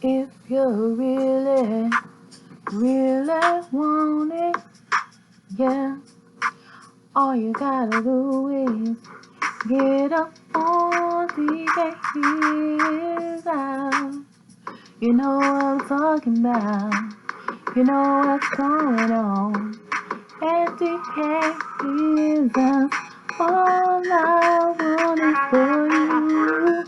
If you really, really want it, yeah, all you gotta do is get up on the heels out. You know what I'm talking about. You know what's going on. And the heels out. All I want is for you.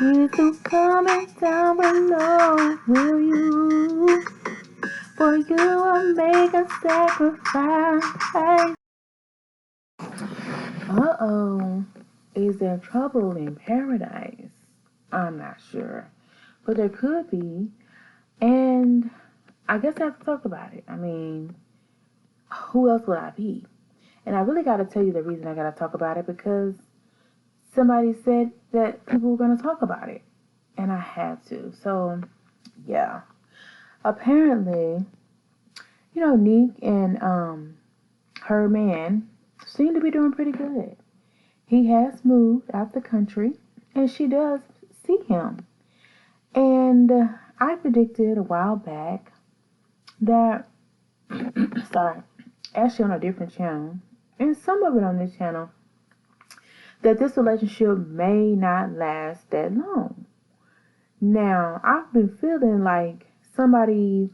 You to comment down below, will you? For you I'll make a sacrifice. Uh-oh. Is there trouble in paradise? I'm not sure. But there could be. And I guess I have to talk about it. I mean, who else would I be? And I really got to tell you the reason I got to talk about it, because somebody said that people were going to talk about it. And I had to. So, yeah. Apparently, Nique and her man seem to be doing pretty good. He has moved out the country, and she does see him. And I predicted a while back that, sorry, actually on a different channel, and some of it on this channel, that this relationship may not last that long. Now, I've been feeling like somebody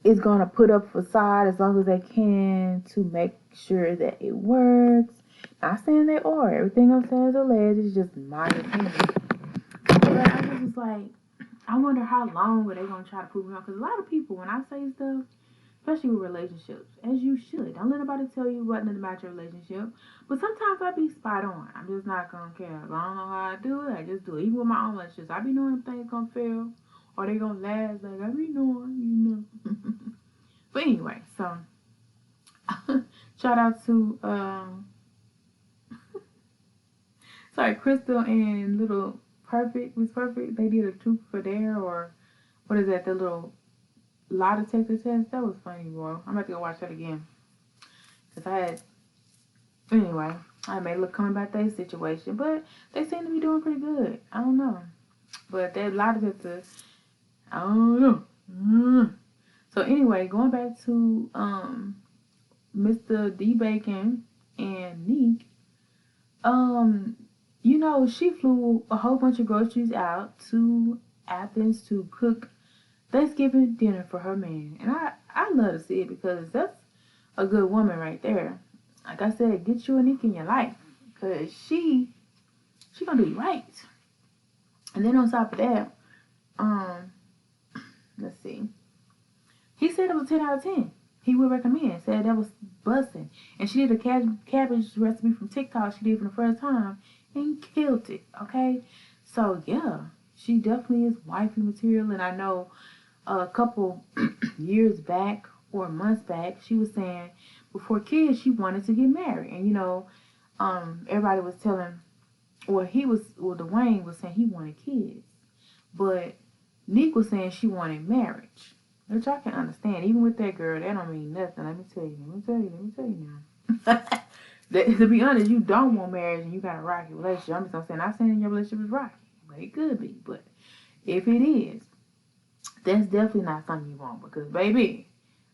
is going to put up a facade as long as they can to make sure that it works. Not saying they are. Everything I'm saying is alleged. It's just my opinion. But I was just like, I wonder how long are they going to try to prove me wrong. Because a lot of people, when I say stuff, especially with relationships, as you should, don't let nobody tell you what nothing about your relationship. But sometimes I be spot on. I'm just not going to care. If I don't know how I do it, I just do it. Even with my own relationships, I be knowing if things going to fail or they going to last. Like, I be knowing, But anyway, so shout out to Crystal and Little Miss Perfect. They did a truth for dare, or what is that? The little lie detector test. That was funny, bro. I'm about to go watch that again. Cause I made a little comment about their situation, but they seem to be doing pretty good. I don't know, but that lie detector, I don't know. So anyway, going back to Mr. D Bacon and Nique, she flew a whole bunch of groceries out to Athens to cook Thanksgiving dinner for her man. And I love to see it, because that's a good woman right there. Like I said, get you a Nique in your life, because she gonna do you right. And then on top of that, let's see. He said it was 10 out of 10. He would recommend. Said that was busting. And she did a cabbage recipe from TikTok she did for the first time and killed it. Okay? So, yeah. She definitely is wifey material. And I know a couple years back or months back, she was saying before kids, she wanted to get married. And, everybody was telling, Dewayne was saying he wanted kids. But Nique was saying she wanted marriage. Which I can understand. Even with that girl, that don't mean nothing. Let me tell you now. To be honest, you don't want marriage and you got a rocky relationship. I'm just not saying your relationship is rocky. But it could be. But if it is, that's definitely not something you want. Because, baby,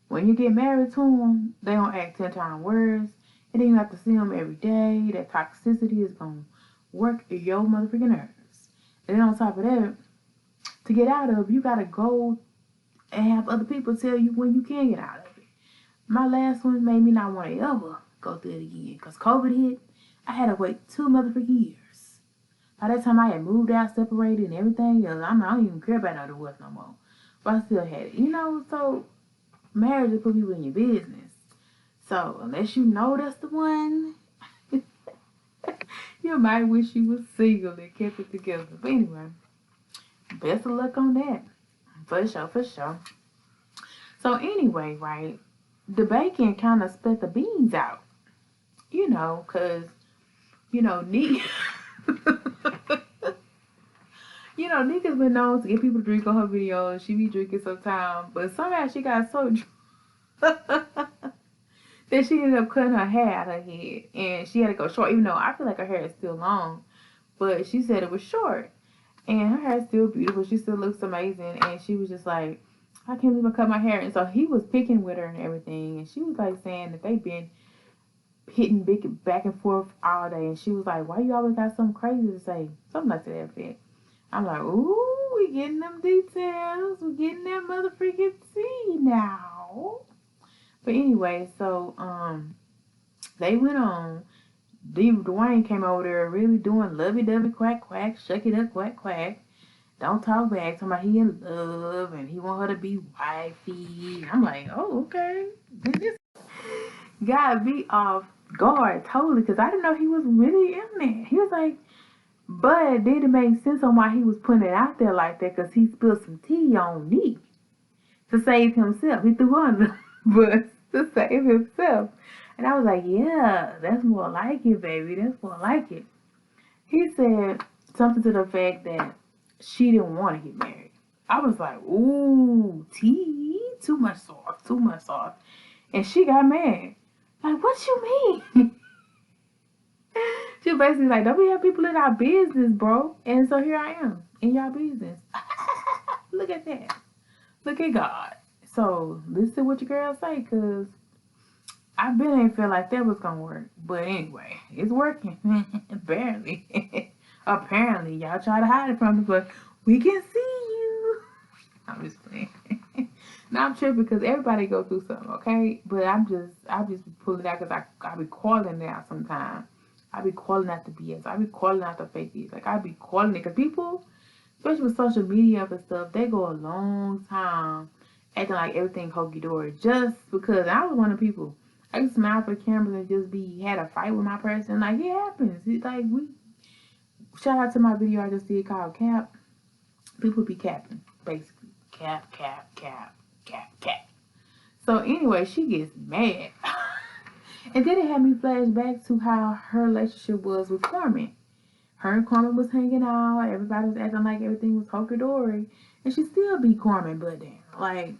when you get married to them, they don't act 10 times worse. And then you have to see them every day. That toxicity is going to work your motherfucking nerves. And then on top of that, to get out of, you got to go and have other people tell you when you can get out of it. My last one made me not want to ever go through it again. Because COVID hit, I had to wait 2 motherfucking years. By that time, I had moved out, separated, and everything else. I don't even care about no divorce no more. But I still had it. So marriage is put people in your business. So unless you know that's the one, you might wish you was single and kept it together. But anyway, best of luck on that. For sure. So anyway, right, the bacon kind of split the beans out, because, Nique, Nique has been known to get people to drink on her videos. She be drinking sometimes, but somehow she got so drunk that she ended up cutting her hair out of her head, and she had to go short, even though I feel like her hair is still long, but she said it was short. And her hair's still beautiful. She still looks amazing. And she was just like, I can't believe I cut my hair. And so he was picking with her and everything. And she was like saying that they've been hitting big back and forth all day. And she was like, why you always got something crazy to say? Something like that effect. I'm like, ooh, we getting them details. We getting that motherfucking tea now. But anyway, so they went on. Dewayne came over there really doing lovey-dovey quack quack, shuck it up quack quack. Don't talk back. Talking about he in love and he want her to be wifey. I'm like, oh, okay. This got me off guard totally because I didn't know he was really in there. He was like, but then it made sense on why he was putting it out there like that because he spilled some tea on Nique to save himself. He threw on the bus to save himself. And I was like, yeah, that's more like it, baby. That's more like it. He said something to the effect that she didn't want to get married. I was like, ooh, tea, too much sauce, too much sauce. And she got mad. Like, what you mean? She basically like, don't we have people in our business, bro? And so here I am in y'all business. Look at that. Look at God. So listen to what your girl say, cause I been ain't feel like that was gonna work. But anyway, it's working. Apparently. Apparently. Y'all try to hide it from me, but we can see you. I'm just playing. Now I'm tripping because everybody go through something, okay? But I just pull it out because I be calling it out sometimes. I be calling out the BS. I be calling out the fakies. Like I be calling it because people, especially with social media and stuff, they go a long time acting like everything hokey dory just because I was one of the people. I used to smile for the cameras and just had a fight with my person. Like it happens. It's like shout out to my video I just did called Cap. People be capping, basically. Cap, cap, cap, cap, cap. So anyway, she gets mad. And then it had me flash back to how her relationship was with Carmen. Her and Carmen was hanging out. Everybody was acting like everything was hokey dory. And she still be Carmen, but then, like,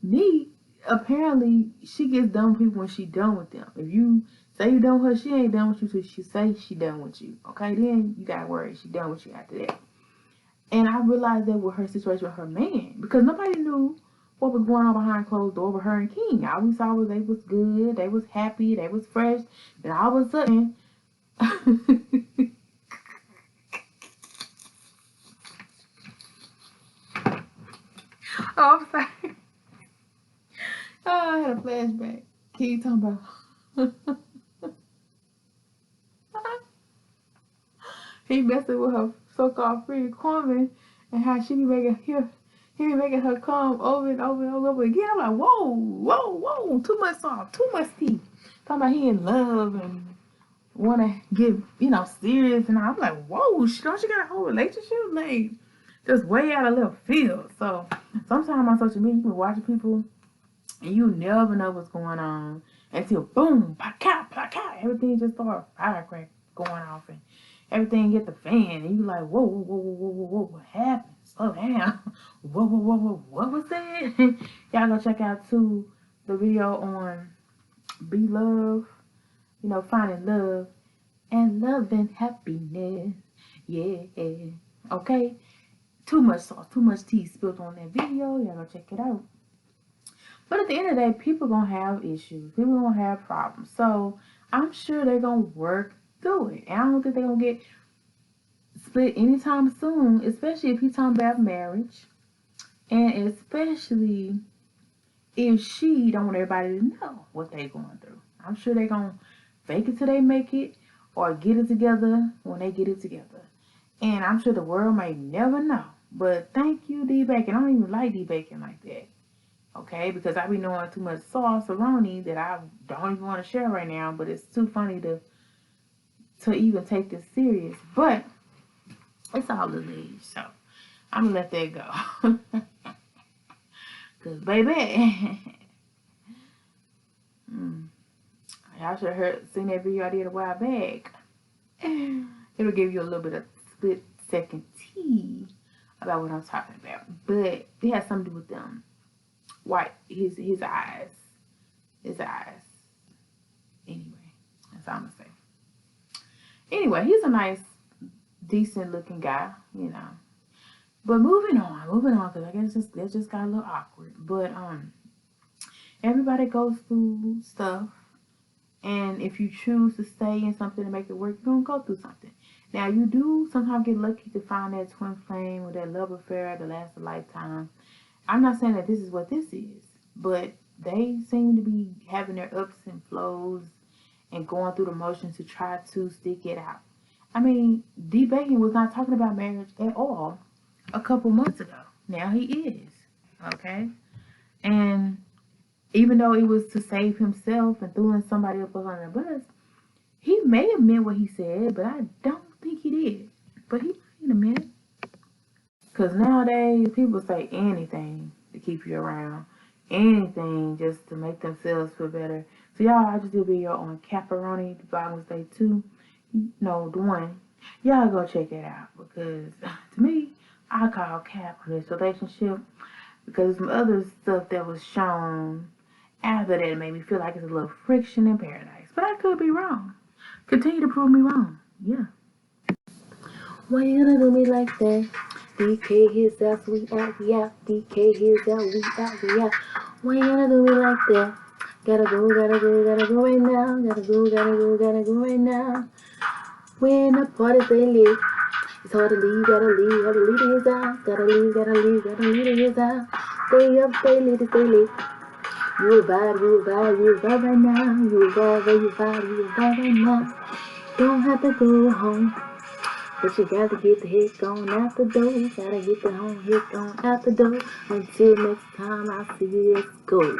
me, apparently, she gets done with people when she done with them. If you say you done with her, she ain't done with you till she say she done with you. Okay, then you gotta worry. She done with you after that. And I realized that with her situation with her man. Because nobody knew what was going on behind closed doors with her and King. All we saw was they was good, they was happy, they was fresh. Then all of a sudden, oh, I'm sorry. Oh, I had a flashback. King talking about he messing with her so-called friend Carmen and how she be making he be making her come over and over and over again. I'm like, whoa, whoa, whoa, too much sauce, too much tea. Talking about he in love and want to get, serious. And I'm like, whoa, don't you got a whole relationship? Like, just way out of left field. So, sometimes on social media, you can watch people and you never know what's going on until boom, pa-ka, everything just starts firecracker going off and everything hit the fan. And you like, whoa, whoa, whoa, whoa, whoa, whoa, what happened? Slow down. Whoa, whoa, whoa, whoa, what was that? Y'all go check out too the video on Be Love, finding love and love and happiness. Yeah. Okay? Too much sauce, too much tea spilled on that video. Y'all go check it out. But at the end of the day, people gonna have issues. People gonna have problems. So I'm sure they're gonna work through it. And I don't think they're gonna get split anytime soon, especially if he's talking about marriage. And especially if she don't want everybody to know what they going through. I'm sure they're gonna fake it till they make it or get it together when they get it together. And I'm sure the world may never know. But thank you, D-Bacon. I don't even like D-Bacon like that. Okay? Because I be knowing too much sauce around that I don't even want to share right now. But it's too funny to even take this serious. But it's all the leaves. So I'm going to let that go. Because, baby, y'all should have seen that video I did a while back. It'll give you a little bit of split second tea about what I'm talking about. But it has something to do with them. White, his eyes. His eyes. Anyway, that's all I'm going to say. Anyway, he's a nice, decent looking guy, you know. But moving on, because I guess it just got a little awkward. But everybody goes through stuff, and if you choose to stay in something to make it work, you're gonna go through something. Now you do sometimes get lucky to find that twin flame or that love affair that lasts a lifetime. I'm not saying that this is what this is, but they seem to be having their ups and flows and going through the motions to try to stick it out. I mean, Dewayne was not talking about marriage at all a couple months ago. Now he is. Okay? And even though it was to save himself and throwing somebody else under the bus, he may have meant what he said, but I don't think he did. But he might have meant it. Because nowadays, people say anything to keep you around. Anything just to make themselves feel better. So y'all, I just did a video on Caparoni, the Bible Day 2. No, the one. Y'all go check it out. Because to me, I call cap on this relationship. Because some other stuff that was shown after that made me feel like it's a little friction in paradise. But I could be wrong. Continue to prove me wrong. Yeah. Why you gonna do me like that? DK here's out, we out. DK here's out, we out. Why you gonna do me like that? Gotta go right now. Gotta go right now. When the party's they lit, it's hard to leave, gotta leave his house. Gotta leave his house. Stay up, stay lit. You a vibe right now. You a vibe right now. Don't have to go home. But you gotta get the hit on out the door. Gotta get the home hit on out the door. Until next time I see you, let's go.